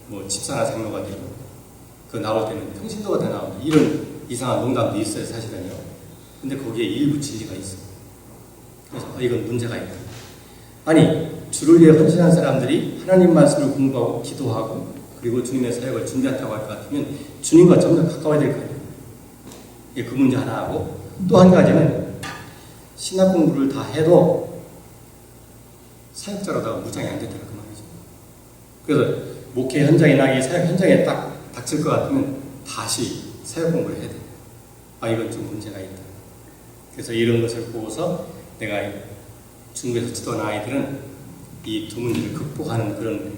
뭐 집사나 장로가 되고 그 나올 때는 평신도가 돼 나온다. 이런 이상한 농담도 있어요, 사실은요. 근데 거기에 일부 진리가 있어요. 그래서 이건 문제가 있다. 아니, 주를 위해 헌신한 사람들이 하나님 말씀을 공부하고 기도하고 그리고 주님의 사역을 준비한다고 할 것 같으면 주님과 점점 가까워야 될 거 아니에요. 이게 그 문제 하나 하고 또 한 가지는 신학 공부를 다 해도 사역자로다가 무장이 안 된다는 그 말이죠. 그래서 목회 현장이나 이 사역 현장에 딱 닥칠 것 같으면 다시 사역 공부를 해야 돼요. 이건 좀 문제가 있다. 그래서 이런 것을 보고서 내가 중국에서 지도한 아이들은 이 두 문제를 극복하는 그런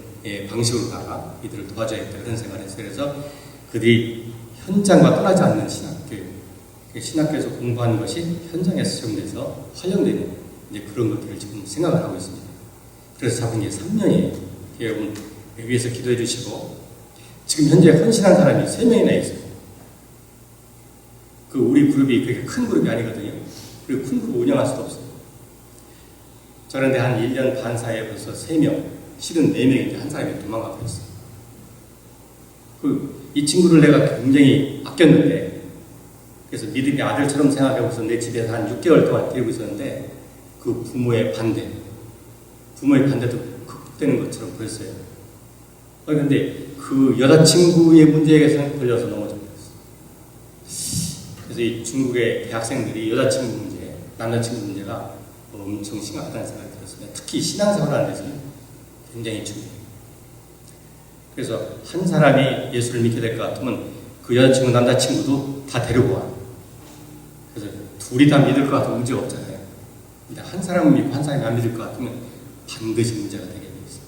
방식으로다가 이들을 도와줘야겠다 그런 생각을 했어요. 그래서 그들이 현장과 떠나지 않는 신학교에서 공부하는 것이 현장에서 시험돼서 활용되는 이제 그런 것들을 지금 생각을 하고 있습니다. 그래서 잡은 게 3년이에요. 여러분 위해서 기도해 주시고 지금 현재 헌신한 사람이 3명이나 있어요. 그 우리 그룹이 그렇게 큰 그룹이 아니거든요. 그리고 큰 그룹 운영할 수도 없어요. 그런데 한 1년 반 사이에 벌써 3명, 실은 4명인데 한 사람이 도망가 버렸어요. 이 친구를 내가 굉장히 아꼈는데 그래서 믿음의 아들처럼 생각하고서 내 집에서 한 6개월 동안 데리고 있었는데 그 부모의 반대도 극복되는 것처럼 보였어요. 그런데 그 여자친구의 문제에서 걸려서 넘어져 버렸어요. 그래서 이 중국의 대학생들이 여자친구 문제, 남자친구 문제가 엄청 심각하다는 생각이 들었습니다. 특히 신앙생활하는 데서 굉장히 중요해요. 그래서 한 사람이 예수를 믿게 될 것 같으면 그 여자친구, 남자친구도 다 데리고 와. 그래서 둘이 다 믿을 것 같으면 문제가 없잖아요. 근데 한 사람은 믿고 한 사람이 안 믿을 것 같으면 반드시 문제가 되게 돼 있어요.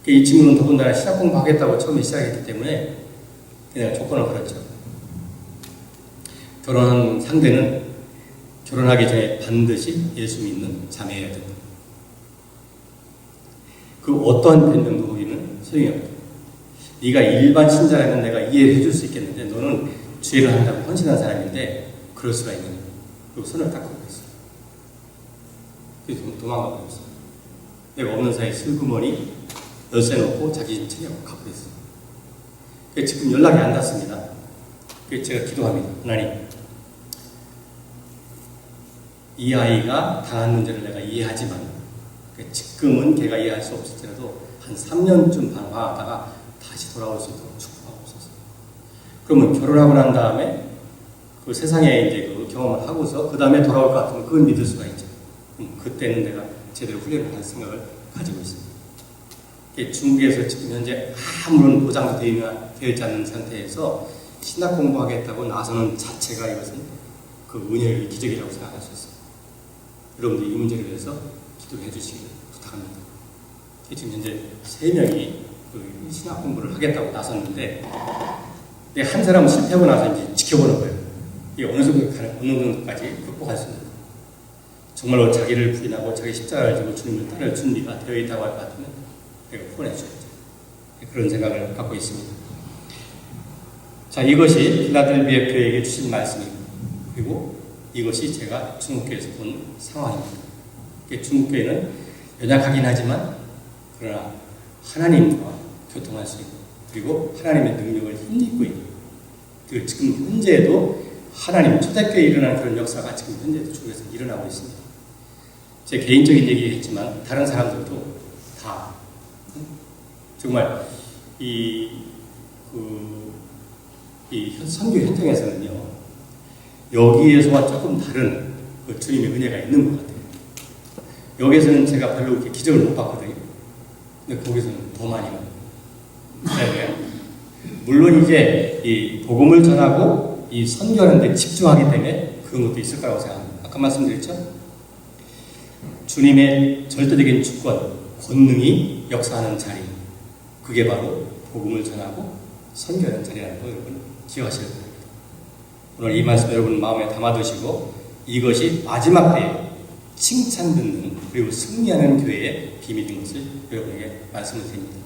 이 친구는 더군다나 신학 공부하겠다고 처음에 시작했기 때문에 그냥 조건을 걸었죠. 결혼한 상대는 결혼하기 전에 반드시 예수 믿는 자매여야 된다. 그 어떠한 변명도 거기는 소용이 없다. 네가 일반 신자라면 내가 이해를 해줄 수 있겠는데 너는 죄를 한다고 헌신한 사람인데 그럴 수가 있느냐. 그리고 손을 딱 걷고 있어요. 그래서 도망가 버렸어요. 내가 없는 사이에 슬그머니 열쇠 놓고 자기 집 챙겨가고 가버렸어요. 그래서 지금 연락이 안 닿습니다. 그래서 제가 기도합니다. 하나님, 이 아이가 당한 문제를 내가 이해하지만 지금은 걔가 이해할 수 없을지라도 한 3년쯤 방황하다가 다시 돌아올 수 있도록 축복하옵소서. 그러면 결혼하고 난 다음에 그 세상에 이제 그 경험을 하고서 그 다음에 돌아올 것 같으면 그걸 믿을 수가 있죠. 그때는 내가 제대로 훈련을 할 생각을 가지고 있습니다. 중국에서 지금 현재 아무런 보장도 되어 있지 않는 상태에서 신학 공부하겠다고 나서는 자체가 이것은 그 은혜의 기적이라고 생각할 수 있습니다. 여러분들 이 문제를 위해서 기도해 주시길 부탁합니다. 지금 현재 3명이 그 신학 공부를 하겠다고 나섰는데 한 사람은 실패하고 나서 이제 지켜보는 거예요. 이게 어느 정도까지 극복할 수 있는가. 정말로 자기를 부인하고 자기 십자가를 지고 주님을 따를 준비가 되어 있다고 할 것 같으면 내가 후원해 줘야죠. 그런 생각을 갖고 있습니다. 자, 이것이 필라델비아 교회에게 주신 말씀입니다. 그리고 이것이 제가 중국교회에서 본 상황입니다. 중국교회는 연약하긴 하지만 그러나 하나님과 교통할 수 있고 그리고 하나님의 능력을 힘입고 있는 그 지금 현재에도 하나님 초대교회에 일어나는 그런 역사가 지금 현재도 중국에서 일어나고 있습니다. 제 개인적인 얘기했지만 다른 사람들도 다 정말 이 선교 현장에서는요 여기에서와 조금 다른 그 주님의 은혜가 있는 것 같아요. 여기에서는 제가 별로 이렇게 기적을 못 봤거든요. 근데 거기서는 더 많이 봐요. 물론 이제 이 복음을 전하고 이 선교하는 데 집중하기 때문에 그런 것도 있을 거라고 생각합니다. 아까 말씀드렸죠? 주님의 절대적인 주권, 권능이 역사하는 자리, 그게 바로 복음을 전하고 선교하는 자리라는 거 여러분 기억하셔야 됩니다. 오늘 이 말씀 여러분 마음에 담아두시고 이것이 마지막 때에 칭찬 듣는 그리고 승리하는 교회의 비밀인 것을 여러분에게 말씀을 드립니다.